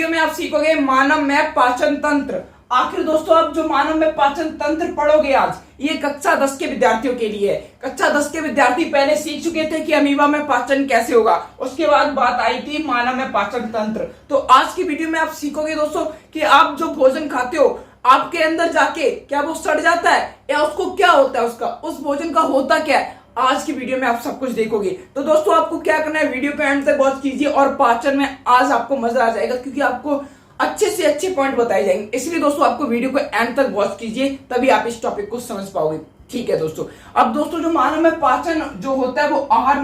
Video में आप सीखोगे मानव में पाचन तंत्र। आखिर दोस्तों आप जो मानव में पाचन तंत्र पढ़ोगे आज, ये कक्षा 10 के विद्यार्थियों के लिए है। कक्षा 10 के विद्यार्थी पहले सीख चुके थे कि अमीबा में पाचन कैसे होगा, उसके बाद बात आई थी मानव में पाचन तंत्र। तो आज की वीडियो में आप सीखोगे दोस्तों कि आप जो भोजन खाते हो आपके अंदर जाके क्या वो सड़ जाता है या उसको क्या होता है, उसका उस भोजन का होता क्या है, आज की वीडियो में आप सब कुछ देखोगे। तो दोस्तों आपको क्या करना है, वीडियो पे एंड तक वॉच कीजिए और पाचन में आज आपको मजा आ जाएगा क्योंकि आपको अच्छे से अच्छे पॉइंट बताए जाएंगे। इसलिए दोस्तों आपको वीडियो को एंड तक वॉच कीजिए, तभी आप इस टॉपिक को समझ पाओगे। ठीक है दोस्तों, अब दोस्तों जो मानव में पाचन जो होता है वो आहार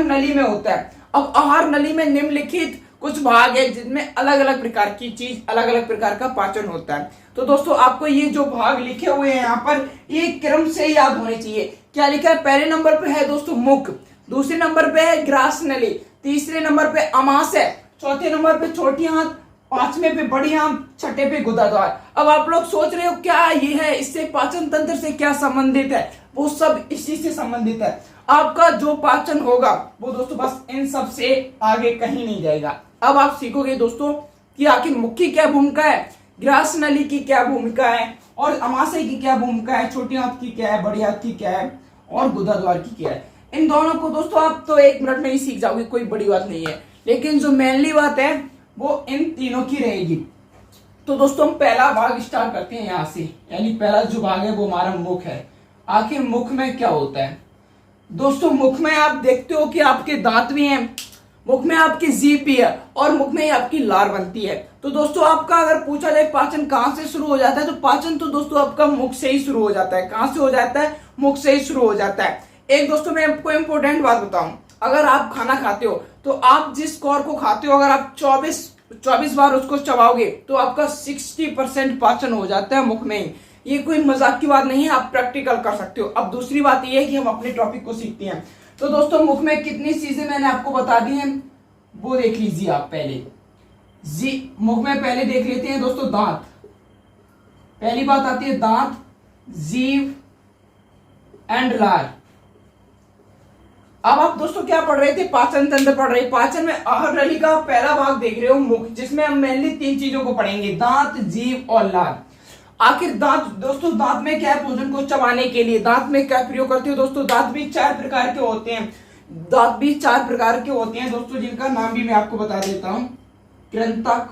नली में होता है। अब आहार नली में निम्नलिखित कुछ भाग है जिनमें अलग अलग प्रकार की चीज, अलग अलग प्रकार का पाचन होता है। तो दोस्तों आपको ये जो भाग लिखे हुए हैं यहाँ पर, ये क्रम से याद होने चाहिए। क्या लिखा है, पहले नंबर पे है दोस्तों मुख, दूसरे नंबर पे है ग्रास नली, तीसरे नंबर पे अमाशय, चौथे नंबर पे छोटी आंत, पांचवें पे बड़ी आंत, छठे पे गुदाद्वार। अब आप लोग सोच रहे हो क्या ये है, इससे पाचन तंत्र से क्या संबंधित है, वो सब इसी से संबंधित है। आपका जो पाचन होगा वो दोस्तों बस इन सब से आगे कहीं नहीं जाएगा। अब आप सीखोगे दोस्तों कि आखिर मुख की क्या भूमिका है, ग्रास नली की क्या भूमिका है और अमाशय की क्या भूमिका है, छोटी आंत की क्या है, बड़ी आंत की क्या है और गुदाद्वार की क्या है। इन दोनों को दोस्तों आप तो 1 मिनट में ही सीख जाओगे, कोई बड़ी बात नहीं है। लेकिन जो मेनली बात है वो इन तीनों की रहेगी। तो दोस्तों हम पहला भाग स्टार्ट करते हैं यहाँ से, यानी पहला जो भाग है वो हमारा मुख है। आखिर मुख में क्या होता है दोस्तों, मुख में आप देखते हो कि आपके दांत भी हैं, मुख में आपकी जीभ भी है और मुख में ही आपकी लार बनती है। तो दोस्तों आपका अगर पूछा जाए पाचन कहाँ से शुरू हो जाता है, तो पाचन तो दोस्तों आपका मुख से ही शुरू हो जाता है। कहाँ से हो जाता है, मुख से ही शुरू हो जाता है। एक दोस्तों मैं आपको इंपॉर्टेंट बात बताऊं, अगर आप खाना खाते हो तो आप जिस कौर को खाते हो अगर आप 24 बार उसको चबाओगे तो आपका 60% पाचन हो जाता है मुख में ही। ये कोई मजाक की बात नहीं है, आप प्रैक्टिकल कर सकते हो। अब दूसरी बात ये है कि हम अपने टॉपिक को सीखते हैं। तो दोस्तों मुख में कितनी चीजें मैंने आपको बता दी हैं वो देख लीजिए आप पहले। मुख में पहले देख लेते हैं दोस्तों दांत। पहली बात आती है दांत, जीभ एंड लार। अब आप दोस्तों क्या पढ़ रहे थे, पाचन तंत्र पढ़ रहे। पाचन में आहार नली का पहला भाग देख रहे हो मुख, जिसमें हम मेनली 3 चीजों को पढ़ेंगे, दांत, जीभ और लार। आखिर दांत दोस्तों, दांत में क्या है, भोजन को चबाने के लिए दांत में क्या प्रयोग करते हो दोस्तों, दांत भी 4 प्रकार के होते हैं। दांत भी 4 प्रकार के होते हैं दोस्तों, जिनका नाम भी मैं आपको बता देता हूं। कृंतक,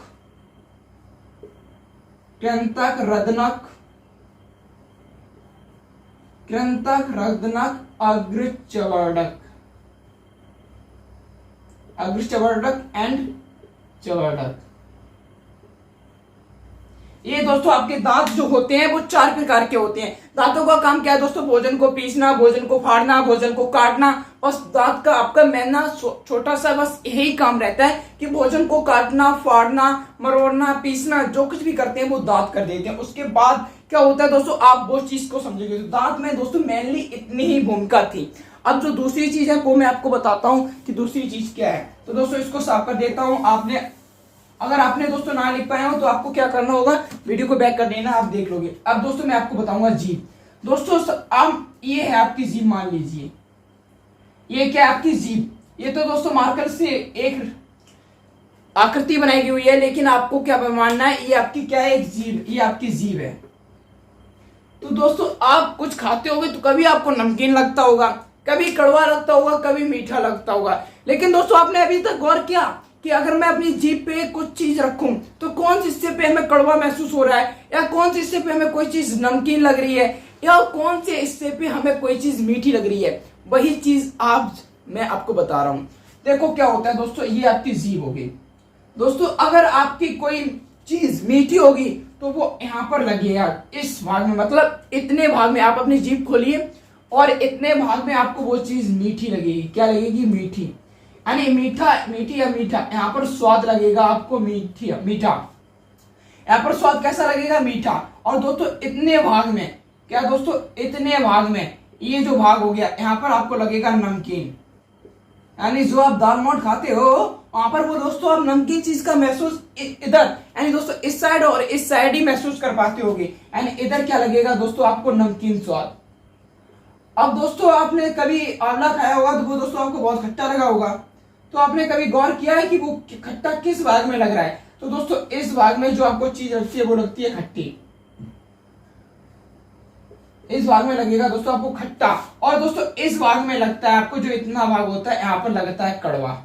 रदनक, अग्रचवर्णक एंड चवर्णक। ये दोस्तों आपके दांत जो होते हैं वो 4 प्रकार के होते हैं। दांतों का काम क्या है दोस्तों, भोजन को पीसना, भोजन को फाड़ना, भोजन को काटना। बस दांत का आपका मेन छोटा सा बस यही काम रहता है कि भोजन को काटना, फाड़ना, मरोड़ना, पीसना, जो कुछ भी करते हैं वो दांत कर देते हैं। उसके बाद क्या होता है दोस्तों, आप वो चीज को समझेंगे। तो दांत में दोस्तों मेनली इतनी ही भूमिका थी। अब जो दूसरी चीज है वो मैं आपको बताता हूँ कि दूसरी चीज क्या है। तो दोस्तों इसको साफ कर देता हूँ। अगर आपने दोस्तों ना लिख पाए हो तो आपको क्या करना होगा, वीडियो को बैक कर देना, आप देख लोगे। अब दोस्तों मैं आपको बताऊंगा जीभ। दोस्तों आप ये है आपकी जीभ, मान लीजिए ये क्या है आपकी जीभ। ये तो दोस्तों मार्कर से एक आकृति बनाई हुई है, लेकिन आपको क्या मानना है, ये आपकी क्या है, एक जीभ, ये आपकी जीभ है। तो दोस्तों आप कुछ खाते होगे तो कभी आपको नमकीन लगता होगा, कभी कड़वा लगता होगा, कभी मीठा लगता होगा। लेकिन दोस्तों आपने अभी तक गौर किया कि अगर मैं अपनी जीभ पे कुछ चीज रखूं तो कौन सी हिस्से पे हमें कड़वा महसूस हो रहा है, या कौन सी हिस्से पे हमें कोई चीज नमकीन लग रही है, या कौन से हिस्से पे हमें कोई चीज मीठी लग रही है। वही चीज मैं आपको बता रहा हूं। देखो क्या होता है दोस्तों, ये आपकी जीभ होगी। दोस्तों अगर आपकी कोई चीज मीठी होगी तो वो यहाँ पर लगेगा, इस भाग में, मतलब इतने भाग में। आप अपनी जीभ खोलिए और इतने भाग में आपको वो चीज मीठी लगेगी। क्या लगेगी, मीठी, यानी मीठी या मीठा। यहाँ पर स्वाद लगेगा आपको मीठा। यहाँ पर स्वाद कैसा लगेगा, मीठा। और दोस्तों इतने भाग में, क्या दोस्तों, इतने भाग में ये जो भाग हो गया, यहाँ पर आपको लगेगा नमकीन। यानी जो आप दाल मोठ खाते हो वहां पर वो दोस्तों आप नमकीन चीज का महसूस इधर, यानी दोस्तों इस साइड और इस साइड ही महसूस कर पाते होगे। यानी इधर क्या लगेगा दोस्तों, आपको नमकीन स्वाद। अब दोस्तों आपने कभी आंवला खाया होगा तो वो दोस्तों आपको बहुत खट्टा लगा होगा। तो आपने कभी गौर किया है कि वो खट्टा किस भाग में लग रहा है। तो दोस्तों इस भाग में जो आपको चीज लगती है वो लगती है खट्टी, इस भाग में लगेगा दोस्तों आपको खट्टा, और दोस्तों इस भाग में लगता है आपको जो इतना भाग होता है यहाँ पर लगता है कड़वा।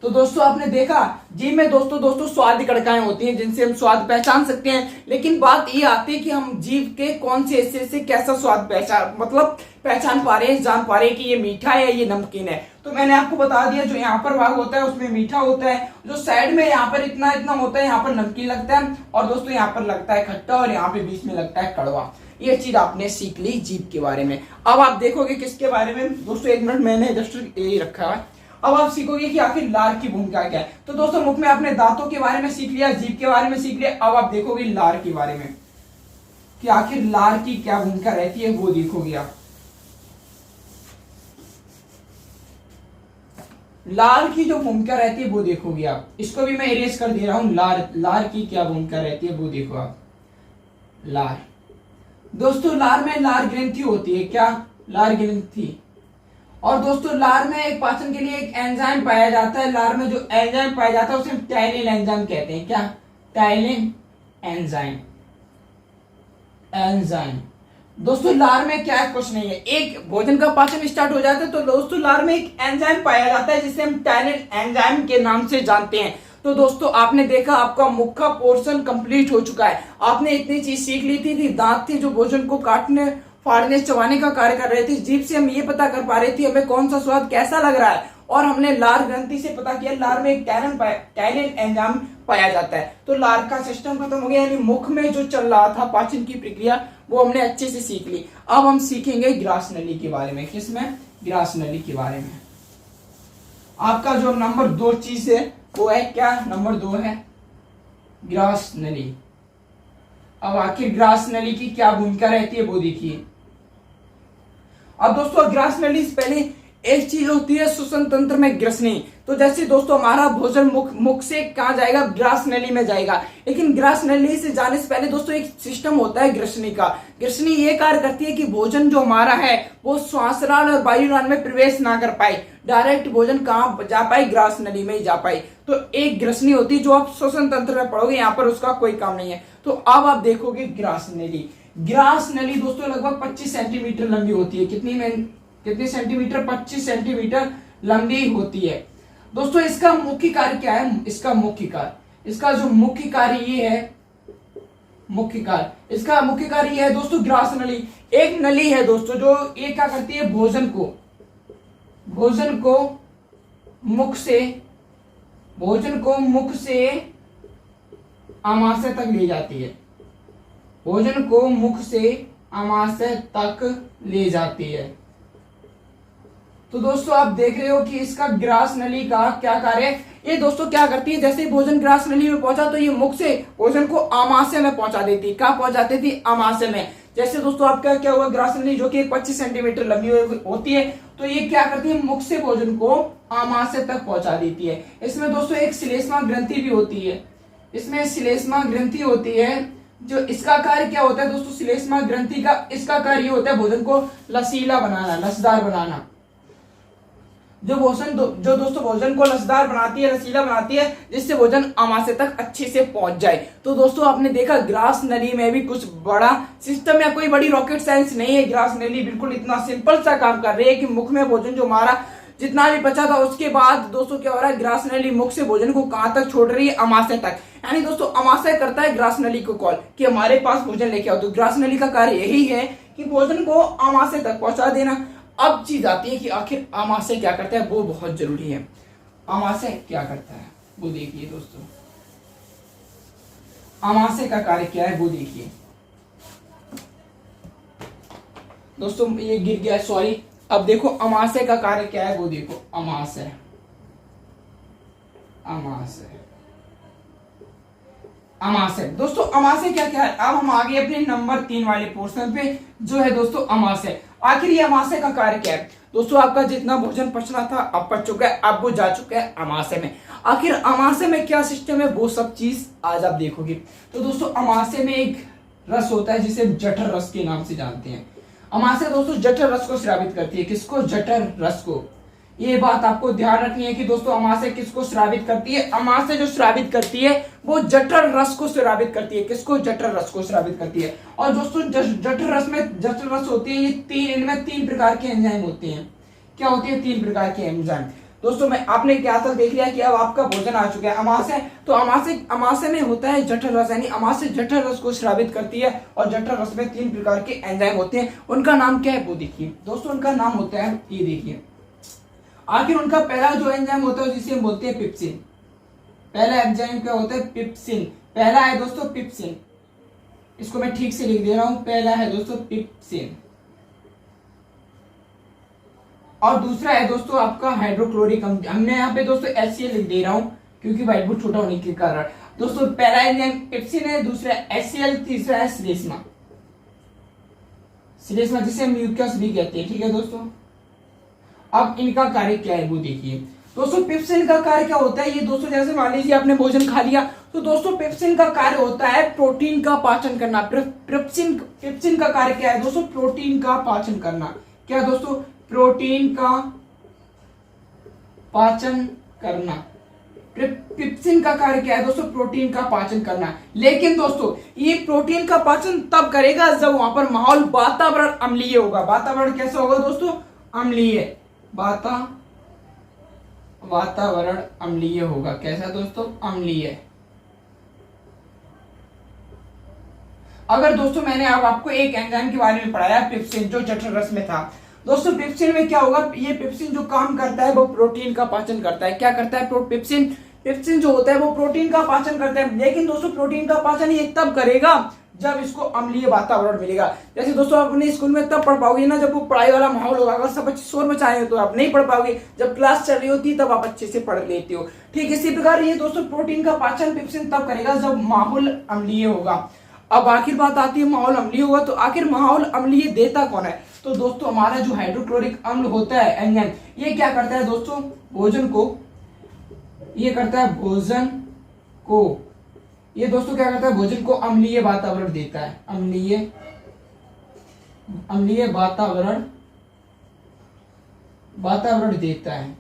तो दोस्तों आपने देखा जीभ में दोस्तों स्वाद कड़काएं होती हैं जिनसे हम स्वाद पहचान सकते हैं, लेकिन बात ये आती है कि हम जीभ के कौन से हिस्से से कैसा स्वाद पहचान पा रहे हैं, जान पा रहे हैं कि ये मीठा है ये नमकीन है। तो मैंने आपको बता दिया जो यहाँ पर भाग होता है उसमें मीठा होता है, जो साइड में यहाँ पर इतना होता है यहाँ पर नमकीन लगता है, और दोस्तों यहाँ पर लगता है खट्टा, और यहाँ पे बीच में लगता है कड़वा। ये चीज आपने सीख ली जीभ के बारे में। अब आप देखोगे किसके बारे में दोस्तों, 1 मिनट मैंने जस्ट यही रखा है। अब आप सीखोगे कि आखिर लार की भूमिका क्या है। तो दोस्तों मुख में आपने दांतों के बारे में सीख लिया, जीभ के बारे में सीख लिया, अब आप देखोगे लार के बारे में कि आखिर लार की क्या भूमिका रहती है वो देखोगे आप। लार की जो भूमिका रहती है वो देखोगे आप, इसको भी मैं इरेज कर दे रहा हूं। लार की क्या भूमिका रहती है वो देखो आप। लार दोस्तों, लार में लार ग्रंथि होती है, क्या लार ग्रंथि, और दोस्तों लार में एक पाचन के लिए एक एंजाइम पाया जाता है। लार में जो एंजाइम पाया जाता है उसे हम टाइलिन एंजाइम कहते हैं, क्या टाइलिन एंजाइम। दोस्तों लार में क्या कुछ नहीं है, एक भोजन का पाचन स्टार्ट हो जाता है तो दोस्तों लार में एक एंजाइम पाया जाता है जिसे हम टाइलिन एंजाइम के नाम से जानते हैं। तो दोस्तों आपने देखा आपका मुख का पोर्शन कंप्लीट हो चुका है। आपने इतनी चीज सीख ली थी दांत थे जो भोजन को काटने फाड़ने चबाने का कार्य कर रहे थे, जीभ से हम ये पता कर पा रहे थे हमें कौन सा स्वाद कैसा लग रहा है, और हमने लार ग्रंथि से पता किया लार में एक टाइलिन एंजाइम पाया जाता है। तो लार का सिस्टम खत्म हो गया, यानी मुख में जो चल रहा था पाचन की प्रक्रिया वो हमने अच्छे से सीख ली। अब हम सीखेंगे ग्रास नली के बारे में। किसमें? ग्रास नली के बारे में। आपका जो नंबर 2 चीज है वो है क्या? नंबर 2 है ग्रास नली। अब आखिर ग्रास नली की क्या भूमिका रहती है वो देखिए। अब दोस्तों ग्रास नली से पहले एक चीज होती है श्वसन तंत्र में ग्रसनी। तो जैसे दोस्तों हमारा भोजन मुख से कहाँ जाएगा? ग्रास नली में जाएगा, लेकिन ग्रास नली से जाने से पहले दोस्तों एक सिस्टम होता है ग्रसनी का। ग्रसनी ये कार्य करती है कि भोजन जो हमारा है वो श्वासनाल और वायुनाल में प्रवेश ना कर पाए, डायरेक्ट भोजन कहाँ जा पाए? ग्रास नली में ही जा पाए। तो एक ग्रसनी होती है जो आप श्वसन तंत्र में पढ़ोगे, यहाँ पर उसका कोई काम नहीं है। तो अब आप देखोगे ग्रास नली। ग्रास नली दोस्तों लगभग 25 सेंटीमीटर लंबी होती है। कितनी सेंटीमीटर? 25 सेंटीमीटर लंबी होती है। दोस्तों इसका मुख्य कार्य क्या है? इसका जो मुख्य कार्य ये है, इसका मुख्य कार्य ये है दोस्तों, ग्रास नली एक नली है दोस्तों जो ये क्या करती है? भोजन को मुख से आमाशय तक ले जाती है। भोजन को मुख से आमाशय तक ले जाती है। तो दोस्तों आप देख रहे हो कि इसका ग्रास नली का क्या कार्य है। ये दोस्तों क्या करती है, जैसे ही भोजन ग्रास नली में पहुंचा तो ये मुख से भोजन को आमाशय में पहुंचा देती है। कहाँ पहुंचाती थी? आमाशय में। जैसे दोस्तों आपका क्या हुआ, ग्रास नली जो कि 25 सेंटीमीटर लंबी होती है, तो ये क्या करती है? मुख से भोजन को आमाशय तक पहुंचा देती है। इसमें दोस्तों एक श्लेष्मा ग्रंथि भी होती है। इसमें श्लेष्मा ग्रंथि होती है, जो इसका कार्य क्या होता है दोस्तों? श्लेष्मा ग्रंथि का इसका कार्य ये होता है भोजन को लसीला बनाना, लसदार बनाना। जो दोस्तों भोजन को लसदार बनाती है, रसीला बनाती है, जिससे भोजन आमाशय तक अच्छे से पहुंच जाए। तो दोस्तों आपने देखा ग्रास नली में भी कुछ बड़ा सिस्टम या कोई बड़ी रॉकेट साइंस नहीं है। ग्रास नली बिल्कुल इतना सिंपल सा काम कर रही है कि मुख में भोजन जो हमारा जितना भी बचा था उसके बाद दोस्तों क्या हो रहा है? ग्रास नली मुख से भोजन को कहां तक छोड़ रही है? आमाशय तक। यानी दोस्तों आमाशय करता है ग्रास नली को कॉल कि हमारे पास भोजन लेके आओ। तो ग्रास नली का कार्य यही है कि भोजन को आमाशय तक पहुंचा देना। अब चीज आती है कि आखिर आमाशय क्या करता है, वो बहुत जरूरी है। आमाशय क्या करता है वो देखिए दोस्तों। आमाशय का कार्य क्या है वो देखिए दोस्तों। ये गिर गया, सॉरी। अब देखो आमाशय का कार्य क्या है वो देखो। आमाशय दोस्तों, आमाशय क्या क्या है? अब हम आगे अपने नंबर 3 वाले पोर्शन पे जो है दोस्तों आमाशय। आखिर ये आमाशय का कार्य क्या है दोस्तों? आपका जितना भोजन पचना था अब पच चुका है, अब वो जा चुका है आमाशय में। आखिर आमाशय में क्या सिस्टम है वो सब चीज आज आप देखोगे। तो दोस्तों आमाशय में एक रस होता है जिसे जठर रस के नाम से जानते हैं। आमाशय दोस्तों जठर रस को स्रावित करती है। किसको? जठर रस को। ये बात आपको ध्यान रखनी है कि दोस्तों अमाशय किसको स्रावित करती है। अमाशय जो स्रावित करती है वो जठर रस को स्रावित करती है। किसको? जठर रस को स्रावित करती है। और दोस्तों जठर रस में जठर रस होती है, ये इनमें 3 प्रकार के एंजाइम होते हैं। क्या होती है? 3 प्रकार के एंजाइम। दोस्तों मैं आपने क्या तक देख लिया कि अब आपका भोजन आ चुका है अमाशय। तो अमाशय में होता है जठर रस, यानी अमाशय जठर रस को स्रावित करती है और जठर रस में 3 प्रकार के एंजाइम होते हैं। उनका नाम क्या है वो देखिए दोस्तों। उनका नाम होता है, ये देखिए, आखिर उनका पहला जो एंजाइम होता है जिसे हम बोलते हैं पिप्सिन। पहला एंजाइम क्या होता है? पिप्सिन। पहला है दोस्तों पिप्सिन, इसको मैं ठीक से लिख दे रहा हूं, पहला है दोस्तों पिप्सिन। और दूसरा है दोस्तों आपका हाइड्रोक्लोरिक अम्ल। हमने यहाँ पे दोस्तों HCl लिख दे रहा हूं क्योंकि व्हाइट बोर्ड छोटा होने के कारण। दोस्तों पहला एंजाइम पिप्सिन है, दूसरा HCl, तीसरा है श्लेष्मा। श्लेष्मा जिसे हम म्यूकस भी कहते हैं, ठीक है दोस्तों। अब इनका कार्य क्या है वो देखिए दोस्तों। पेप्सिन का कार्य क्या होता है? ये दोस्तों जैसे मान लीजिए आपने भोजन खा लिया, तो दोस्तों पेप्सिन का कार्य होता है प्रोटीन का पाचन करना। पेप्सिन का कार्य क्या है दोस्तों? प्रोटीन का पाचन करना। क्या दोस्तों? प्रोटीन का पाचन करना। पेप्सिन का कार्य क्या है दोस्तों? प्रोटीन का पाचन करना। लेकिन दोस्तों ये प्रोटीन का पाचन तब करेगा जब वहां पर माहौल, वातावरण अम्लीय होगा। वातावरण कैसा होगा दोस्तों? अम्लीय। वातावरण अम्लीय होगा। कैसा दोस्तों? अम्लीय। अगर दोस्तों मैंने अब आपको एक एंजाइम के बारे में पढ़ाया पेप्सिन, जो जठर रस में था। दोस्तों पेप्सिन में क्या होगा? ये पेप्सिन जो काम करता है वो प्रोटीन का पाचन करता है। क्या करता है? पेप्सिन जो होता है वो प्रोटीन का पाचन करता है। लेकिन दोस्तों प्रोटीन का पाचन ये तब करेगा जब इसको अम्लीय वातावरण मिलेगा। जैसे दोस्तों आप अपने स्कूल में तब पढ़ पाओगे ना जब वो पढ़ाई वाला माहौल होगा। अगर सब बच्चे शोर मचाए तो आप नहीं पढ़ पाओगे। जब क्लास चल रही होती तब आप अच्छे से पढ़ लेते हो। ठीक इसी प्रकार ये दोस्तों प्रोटीन का पाचन पेप्सिन तब करेगा जब माहौल अम्लीय होगा। अब आखिर बात आती है माहौल अम्लीय होगा तो आखिर माहौल अम्लीय देता कौन है? तो दोस्तों हमारा जो हाइड्रोक्लोरिक अम्ल होता है एंजाइम, ये क्या करता है दोस्तों? भोजन को, ये करता है भोजन को, ये दोस्तों क्या करता है? भोजन को अम्लीय वातावरण देता है। अम्लीय वातावरण देता है।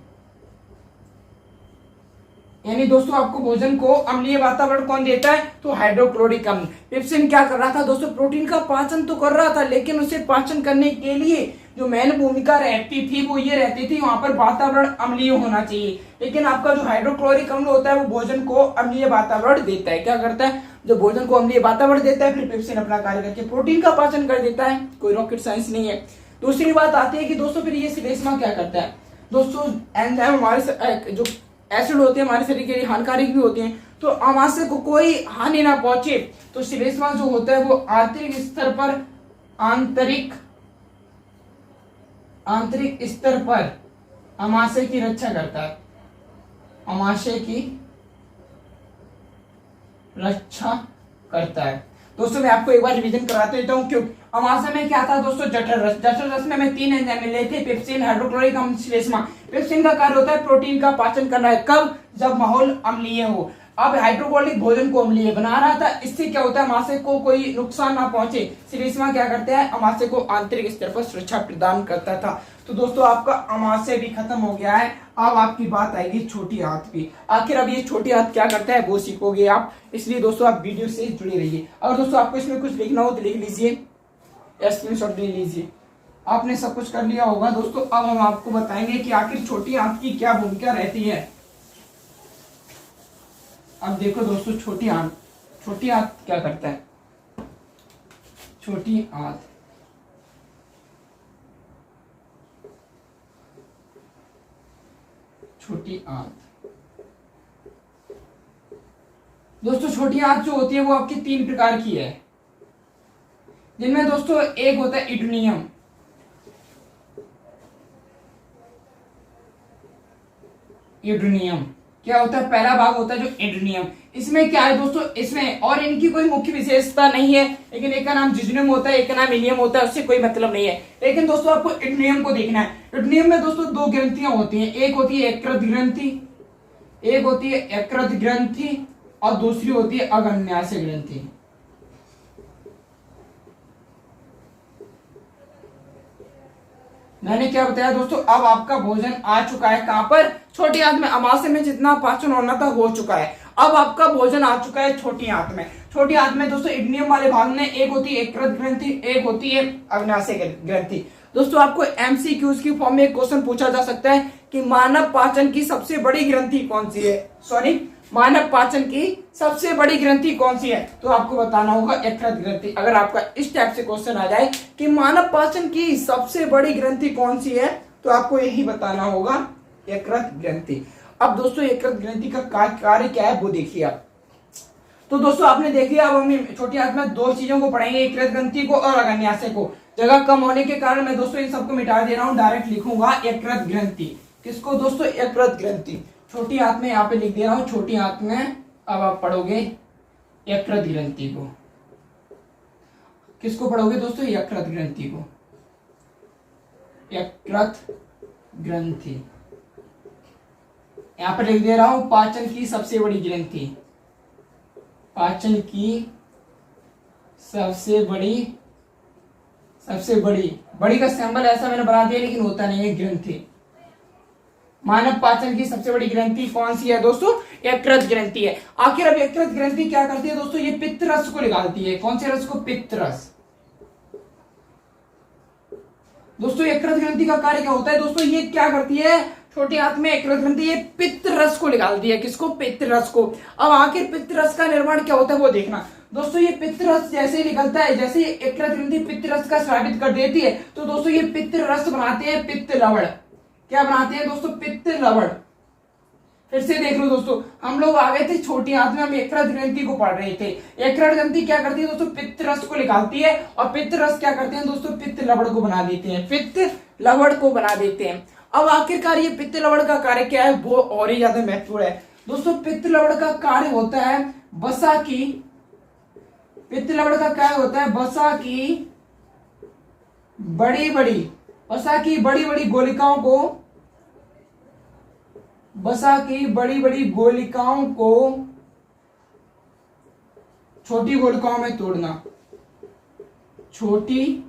यानी दोस्तों आपको भोजन को अम्लीय वातावरण कौन देता है? तो हाइड्रोक्लोरिक अम्ल। पेप्सिन क्या कर रहा था दोस्तों? प्रोटीन का पाचन तो कर रहा था, लेकिन उसे पाचन करने के लिए जो मेन भूमिका रहती थी वो ये रहती थी वहां पर वातावरण अम्लीय होना चाहिए। लेकिन आपका जो हाइड्रोक्लोरिक अम्ल होता है वो भोजन को अम्लीय वातावरण देता है। क्या करता है? जब भोजन को अम्लीय वातावरण देता है फिर पेप्सिन अपना कार्य करके प्रोटीन का पाचन कर देता है। कोई रॉकेट साइंस नहीं है। दूसरी बात आती है कि दोस्तों फिर ये श्लेष्मा क्या करता है? दोस्तों एंजाइम हमारे जो एसिड होते हैं हमारे शरीर के लिए हानिकारक भी होते हैं, तो अमाशय को कोई हानि ना पहुंचे तो श्लेष्मा जो होता है वो आंतरिक स्तर पर अमाशय की रक्षा करता है। अमाशय की रक्षा करता है। दोस्तों मैं आपको एक बार रिवीजन कराते देता हूँ क्यों। अमाशय में क्या था दोस्तों? जठर रस। जठर रस में हमें 3 एंजाइम मिले थे, पेप्सिन, हाइड्रोक्लोरिक अम्ल, श्लेष्मा। पेप्सिन का कार्य होता है प्रोटीन का पाचन करना है। कब? जब माहौल अम्लीय हो। अब हाइड्रोक्लोरिक भोजन को अम्लीय बना रहा था, इससे क्या होता है? अमाशय को कोई नुकसान ना पहुंचे। श्लेष्मा क्या करता है? अमाशय को आंतरिक स्तर पर सुरक्षा प्रदान करता था। तो दोस्तों आपका अमाशय भी खत्म हो गया है। अब आपकी बात आएगी छोटी आंत की। आखिर अब ये छोटी आंत क्या करता है वो सीखोगे आप, इसलिए दोस्तों आप वीडियो से जुड़े रहिए। अगर दोस्तों आपको इसमें कुछ लिखना हो तो लिख लीजिए, स्क्रीनशॉट ले लीजिए। आपने सब कुछ कर लिया होगा दोस्तों। अब हम आपको बताएंगे कि आखिर छोटी आंत की क्या भूमिका रहती है। अब देखो दोस्तों छोटी आंत क्या करता है? छोटी आंत दोस्तों छोटी आंत जो होती है वो आपकी 3 प्रकार की है, जिनमें दोस्तों एक होता है इड्यूनियम। क्या होता है? पहला भाग होता है जो इड्यूनियम। इसमें क्या है दोस्तों? इसमें और इनकी कोई मुख्य विशेषता नहीं है, लेकिन एक का नाम जिज्यूनियम होता है, एक का नाम इलियम होता है, उससे कोई मतलब नहीं है। लेकिन दोस्तों आपको इड्यूनियम को देखना है। इड्यूनियम में दोस्तों 2 ग्रंथियां होती हैं, एक होती है यकृत ग्रंथि और दूसरी होती है अग्न्याशय ग्रंथि। मैंने क्या बताया दोस्तों, अब आपका भोजन आ चुका है कहां पर, छोटी आंत में। अमाशय में जितना पाचन होना था हो चुका है, अब आपका भोजन आ चुका है छोटी आंत में। छोटी आंत में दोस्तों इड्नियम वाले भाग में एक होती है यकृत ग्रंथि, एक होती है अग्नाशय ग्रंथि। दोस्तों आपको एमसीक्यूज की फॉर्म में एक क्वेश्चन पूछा जा सकता है कि मानव पाचन की सबसे बड़ी ग्रंथि कौन सी है, सॉरी मानव पाचन की सबसे बड़ी ग्रंथि कौन सी है, तो आपको बताना होगा यकृत ग्रंथि। अगर आपका इस टाइप से क्वेश्चन आ जाए कि मानव पाचन की सबसे बड़ी ग्रंथि कौन सी है, तो आपको यही बताना होगा यकृत ग्रंथि। अब दोस्तों यकृत ग्रंथि का कार्य क्या है वो देखिए आप। तो दोस्तों आपने देख लिया, अब हम छोटी आंत में दो चीजों को पढ़ेंगे, यकृत ग्रंथि को और अग्न्याशय को। जगह कम होने के कारण मैं दोस्तों इन सबको मिटा दे रहा हूं, डायरेक्ट लिखूंगा यकृत ग्रंथि। किसको दोस्तों, यकृत ग्रंथि। छोटी आंत में यहाँ पे लिख दे रहा हूं छोटी आंत में। अब आप पढ़ोगे यकृत ग्रंथि को। किसको पढ़ोगे दोस्तों, यकृत ग्रंथि को। यकृत ग्रंथि यहां पर लिख दे रहा हूं पाचन की सबसे बड़ी ग्रंथि, पाचन की सबसे बड़ी का सिंबल ऐसा मैंने बना दिया लेकिन होता नहीं है, ग्रंथि। मानव पाचन की सबसे बड़ी ग्रंथि कौन सी है दोस्तों, यकृत ग्रंथि है। आखिर अब यकृत ग्रंथि क्या करती है दोस्तों, ये पित्त रस को निकालती है। कौन से रस को, पित्त रस। दोस्तों यकृत ग्रंथि का कार्य क्या होता है दोस्तों, ये क्या करती है, छोटी आंत में यकृत ग्रंथि ये पित्त रस को निकालती है। किसको, पित्त रस को। अब आखिर पित्त रस का निर्माण क्या होता है वो देखना दोस्तों। ये पित्त रस जैसे ही निकलता है, जैसे यकृत ग्रंथि पित्त रस का स्रावित कर देती है, तो दोस्तों ये पित्त रस बनाते हैं पित्त लवण। क्या बनाते हैं दोस्तों, पित्त लवण। फिर से देख लो दोस्तों, हम लोग आ गए थे छोटी आंत में, हम यकृत ग्रंथि को पढ़ रहे थे। यकृत ग्रंथि क्या करती है दोस्तों, पित्त रस को निकालती है, और पित्त रस क्या करते हैं दोस्तों, पित्त लवण को बना देते हैं, पित्त लवण को बना देते हैं। अब आखिरकार ये पित्त लवण का कार्य क्या है वो और ही ज्यादा महत्वपूर्ण है दोस्तों। पित्त लवण का कार्य होता है वसा की, पित्त लवण का कार्य होता है वसा की बड़ी बड़ी गोलिकाओं को, वसा की बड़ी बड़ी गोलिकाओं को छोटी गोलिकाओं में तोड़ना, छोटी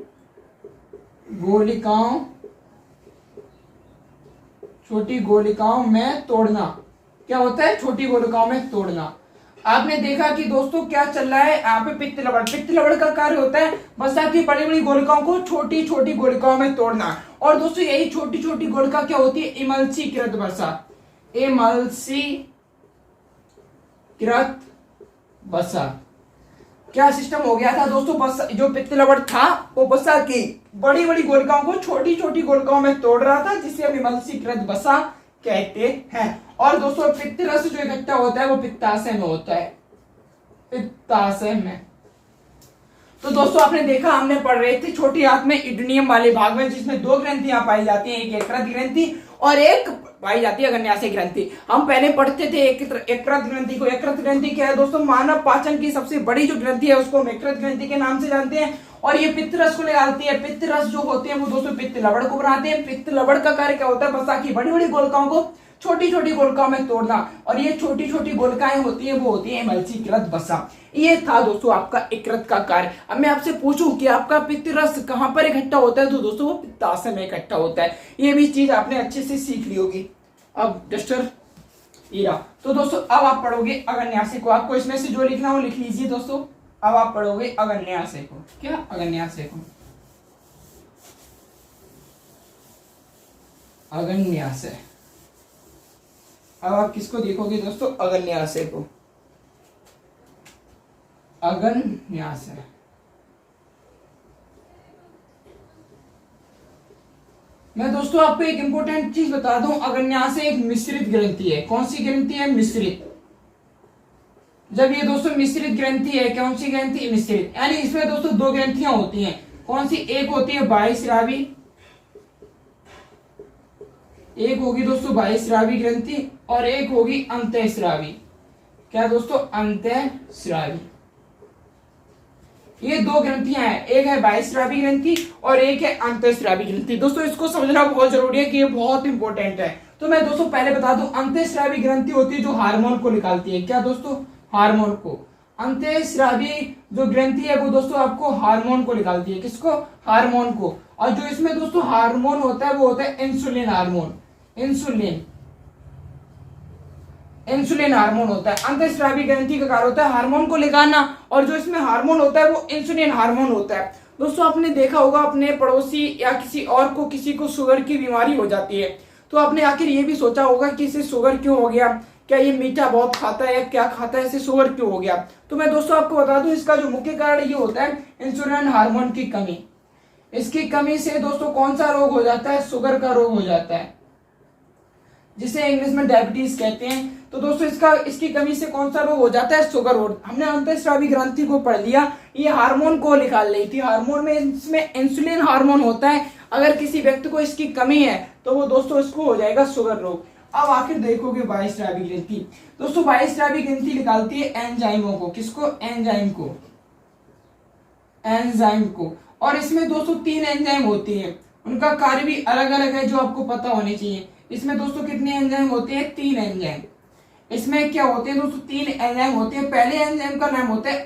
गोलिकाओं में तोड़ना। क्या होता है, छोटी गोलिकाओं में तोड़ना। आपने देखा कि दोस्तों क्या चल रहा है यहाँ पे, पित्त लवण का कार्य होता है वसा की बड़ी बड़ी गोलिकाओं को छोटी छोटी गोलिकाओं में तोड़ना। और दोस्तों यही छोटी छोटी गोलिका क्या होती है, इमल्सीकृत वसा, इमल्सीकृत वसा। क्या सिस्टम हो गया था दोस्तों, बस जो पित्त लवण था वो वसा की बड़ी बड़ी गोलिकाओं को छोटी छोटी गोलिकाओं में तोड़ रहा था, जिसे हम इमल्सीकृत वसा कहते हैं। और दोस्तों पित्त रस जो इकट्ठा होता है वो पित्ताशय में होता है, पित्ताशय में। तो दोस्तों आपने देखा, हमने पढ़ रहे थे छोटी आंत में इड्नियम वाले भाग में, जिसमें दो ग्रंथियां पाई जाती हैं, एक यकृत ग्रंथि और एक पाई जाती है अग्न्याशय ग्रंथि। हम पहले पढ़ते थे यकृत ग्रंथि को। यकृत ग्रंथि क्या है दोस्तों, मानव पाचन की सबसे बड़ी जो ग्रंथि है उसको हम यकृत ग्रंथि के नाम से जानते हैं, और ये पित्त रस को निकालती है। पित्त रस जो होते हैं वो दोस्तों पित्त लवण को बनाते हैं। पित्त लवण का कार्य क्या होता है, वसा की बड़ी बड़ी गोलिकाओं को छोटी छोटी गोलिकाओं में तोड़ना, और ये छोटी छोटी गोलिकाएं होती हैं वो होती है इमल्सीकृत वसा। ये था दोस्तों आपका यकृत का कार्य। अब मैं आपसे पूछूं कि आपका पित्त रस कहां पर इकट्ठा होता है, तो दोस्तों वो पित्ताशय में इकट्ठा होता है। ये भी चीज आपने अच्छे से सीख ली होगी। अब डस्टर ईरा, तो दोस्तों अब आप पढ़ोगे अग्न्याशय को। आपको इसमें से जो लिखना हो लिख लीजिए दोस्तों। अब आप पढ़ोगे अग्न्याशय को। क्या, अग्न्याशय को, अग्न्याशय। अब आप किसको देखोगे दोस्तों, अग्न्याशय को, अग्न्याशय। मैं दोस्तों आपको एक इंपॉर्टेंट चीज बता दूं, अग्न्याशय एक मिश्रित ग्रंथि है। कौन सी ग्रंथि है, मिश्रित। जब ये दोस्तों मिश्रित ग्रंथि है, कौन सी ग्रंथि, मिश्रित, यानी इसमें दोस्तों दो ग्रंथियां होती हैं। कौन सी, एक होती है बाह्यस्रावी, एक होगी दोस्तों बाह्यस्रावी ग्रंथि, और एक होगी अंतःस्रावी। क्या दोस्तों, अंतःस्रावी। ये दो ग्रंथियां हैं, एक है बाह्यस्रावी ग्रंथि और एक है अंतःस्रावी ग्रंथि। दोस्तों इसको समझना बहुत जरूरी है कि ये बहुत इंपॉर्टेंट है। तो मैं दोस्तों पहले बता दूं, अंतःस्रावी ग्रंथि होती है जो हार्मोन को निकालती है। क्या दोस्तों, हार्मोन को। अंतःस्रावी जो ग्रंथि है वो दोस्तों आपको हार्मोन को निकालती है। किसको? हार्मोन को। और जो इसमें दोस्तों हार्मोन होता है वो होता है इंसुलिन हार्मोन। इंसुलिन हार्मोन होता है। अंतःस्रावी ग्रंथि का कार्य होता है हार्मोन को निकालना, और जो इसमें हार्मोन होता है वो इंसुलिन हार्मोन होता है। दोस्तों आपने देखा होगा अपने पड़ोसी या किसी को शुगर की बीमारी हो जाती है, तो आपने आखिर ये भी सोचा होगा कि इसे शुगर क्यों हो गया, क्या ये मीठा बहुत खाता है या क्या खाता है, इसे शुगर क्यों हो गया। तो मैं दोस्तों आपको बता दूं, इसका जो मुख्य कारण ये होता है इंसुलिन हार्मोन की कमी। इसकी कमी से दोस्तों कौन सा रोग हो जाता है? शुगर का रोग हो जाता है, जिसे इंग्लिश में डायबिटीज कहते हैं। तो दोस्तों इसकी कमी से कौन सा रोग हो जाता है? शुगर रोग। हमने अंतःस्रावी ग्रंथि को पढ़ लिया, ये हार्मोन को निकाल रही थी। हार्मोन में इसमें इंसुलिन हार्मोन होता है। अगर किसी व्यक्ति को इसकी कमी है तो वो दोस्तों इसको हो जाएगा शुगर रोग। अब आखिर देखोगे बाह्यस्रावी ग्रंथि। दोस्तों बाह्यस्रावी ग्रंथि निकालती है एंजाइमों को। किसको? एंजाइम को। और इसमें दोस्तों 3 एंजाइम होती हैं, उनका कार्य भी अलग अलग है जो आपको पता होनी चाहिए। इसमें दोस्तों कितने एंजाइम होते हैं? 3 एंजाइम। इसमें क्या होते हैं दोस्तों? 3 एंजाइम होते हैं। पहले एंजाइम का नाम होता है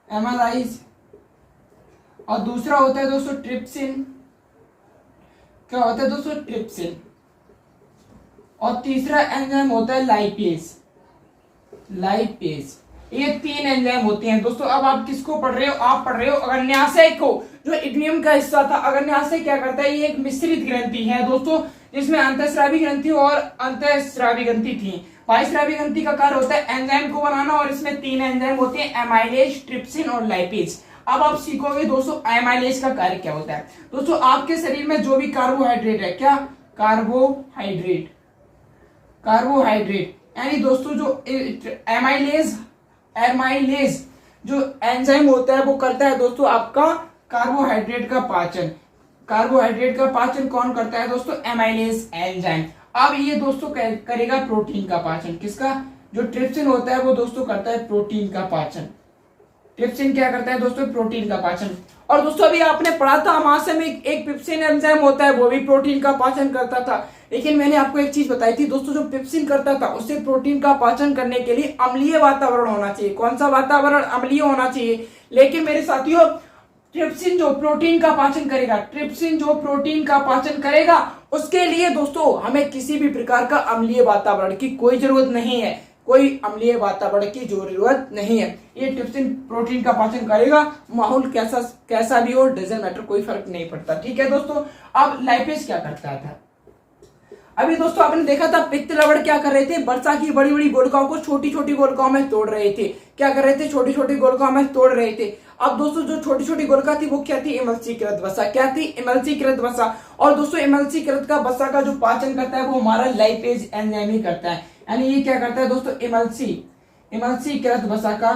एमालाइज, और दूसरा होता है दोस्तों ट्रिप्सिन। क्या होता है दोस्तों? ट्रिप्सिन। और तीसरा एंजाइम होता है लाइपेज। ये 3 एंजाइम होते हैं दोस्तों। अब आप किसको पढ़ रहे हो? आप पढ़ रहे हो अग्न्याशय को, जो इड्नियम का हिस्सा था। अग्न्याशय क्या करता है? ये एक मिश्रित ग्रंथि है दोस्तों, जिसमें अंतःस्रावी ग्रंथि और अंतःस्रावी ग्रंथि थी। बाह्यस्रावी ग्रंथि का कार्य होता है एंजाइम को बनाना, और इसमें 3 एंजाइम होते हैं, एमाइलेज, ट्रिप्सिन और लाइपेज। अब आप सीखोगे दोस्तों एमाइलेज का कार्य क्या होता है। दोस्तों आपके शरीर में जो भी कार्बोहाइड्रेट है, क्या? कार्बोहाइड्रेट यानी दोस्तों जो एमाइलेज जो एंजाइम होता है वो करता है दोस्तों आपका कार्बोहाइड्रेट का पाचन। कार्बोहाइड्रेट का पाचन कौन करता है दोस्तों? Amylase enzyme. अब ये दोस्तों करेगा प्रोटीन का पाचन। किसका? जो ट्रिप्सिन होता है वो दोस्तों करता है प्रोटीन का पाचन। ट्रिप्सिन क्या करता है दोस्तों? प्रोटीन का पाचन। और दोस्तों अभी आपने पढ़ा था अमाशय में एक पिप्सिन एंजाइम होता है, वो भी प्रोटीन का पाचन करता था। लेकिन मैंने आपको एक चीज बताई थी दोस्तों, जो पिप्सिन करता था उससे प्रोटीन का पाचन करने के लिए अम्लीय वातावरण होना चाहिए। कौन सा वातावरण? अम्लीय होना चाहिए। लेकिन मेरे साथियों ट्रिप्सिन जो प्रोटीन का पाचन करेगा उसके लिए दोस्तों हमें किसी भी प्रकार का अम्लीय वातावरण की कोई जरूरत नहीं है। ये ट्रिप्सिन प्रोटीन का पाचन करेगा, माहौल कैसा भी हो, डजंट मैटर, कोई फर्क नहीं पड़ता। ठीक है दोस्तों। अब लाइपेज क्या करता था? अभी दोस्तों आपने देखा था पित्त लवण क्या कर रहे थे? वर्षा की बड़ी बड़ी गोलिकाओं को छोटी छोटी गोलिकाओं में तोड़ रहे थे। क्या कर रहे थे? छोटी छोटी गोलिकाओं में तोड़ रहे थे। अब दोस्तों जो छोटी छोटी गोलिका थी वो क्या थी? इमल्सीकृत वसा। क्या थी? इमल्सीकृत वसा। और दोस्तों इमल्सीकृत का वसा का जो पाचन करता है वो हमारा लाइपेज एंजाइम ही करता है। यानी ये क्या करता है दोस्तों? इमल्सीकृत वसा का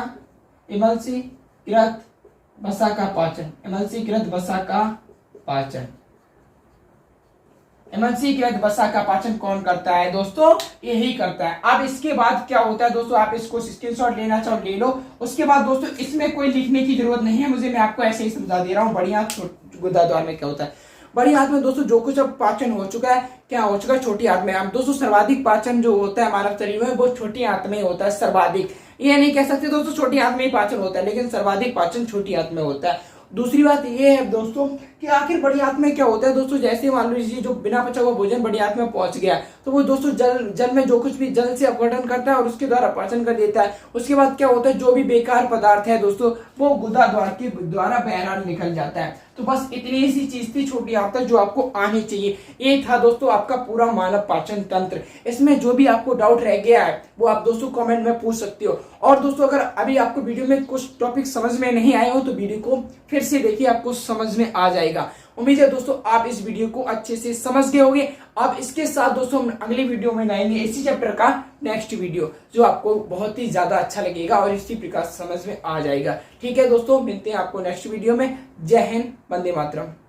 पाचन। इमल्सीकृत वसा का पाचन कौन करता है दोस्तों? यही करता है। अब इसके बाद क्या होता है दोस्तों, आप इसको स्क्रीनशॉट लेना चाहो ले लो। उसके बाद दोस्तों इसमें कोई लिखने की जरूरत नहीं है, मैं आपको ऐसे ही समझा दे रहा हूँ। बड़ी आंत गुदाद्वार में क्या होता है? बड़ी आंत में दोस्तों जो कुछ अब पाचन हो चुका है, क्या हो चुका है? छोटी आंत में। अब दोस्तों सर्वाधिक पाचन जो होता है हमारा शरीर में वो छोटी आंत में होता है। सर्वाधिक ये नहीं कह सकते दोस्तों छोटी आंत में ही पाचन होता है, लेकिन सर्वाधिक पाचन छोटी आंत में होता है। दूसरी बात ये है दोस्तों कि आखिर बड़ी आंत में क्या होता है दोस्तों, जैसे मान लीजिए जो बिना पचा हुआ भोजन बड़ी आंत में पहुंच गया तो वो दोस्तों जल में जो कुछ भी जल से अपघटन करता है और उसके द्वारा पाचन कर देता है। उसके बाद क्या होता है, जो भी बेकार पदार्थ है दोस्तों वो गुदा द्वार के द्वारा बहरा निकल जाता है। तो बस इतनी सी चीज थी छोटी आंत तक जो आपको आनी चाहिए। ये था दोस्तों आपका पूरा मानव पाचन तंत्र। इसमें जो भी आपको डाउट रह गया है वो आप दोस्तों कमेंट में पूछ सकते हो। और दोस्तों अगर अभी आपको वीडियो में कुछ टॉपिक समझ में नहीं आए हो तो वीडियो को फिर से देखिए, आपको समझ में आ जाएगा। उम्मीद है दोस्तों आप इस वीडियो को अच्छे से समझ गए होंगे। अब इसके साथ दोस्तों हम अगली वीडियो में लाएंगे इसी चैप्टर का नेक्स्ट वीडियो, जो आपको बहुत ही ज्यादा अच्छा लगेगा और इसी प्रकार समझ में आ जाएगा। ठीक है दोस्तों, मिलते हैं आपको नेक्स्ट वीडियो में। जय हिंद, वंदे मातरम।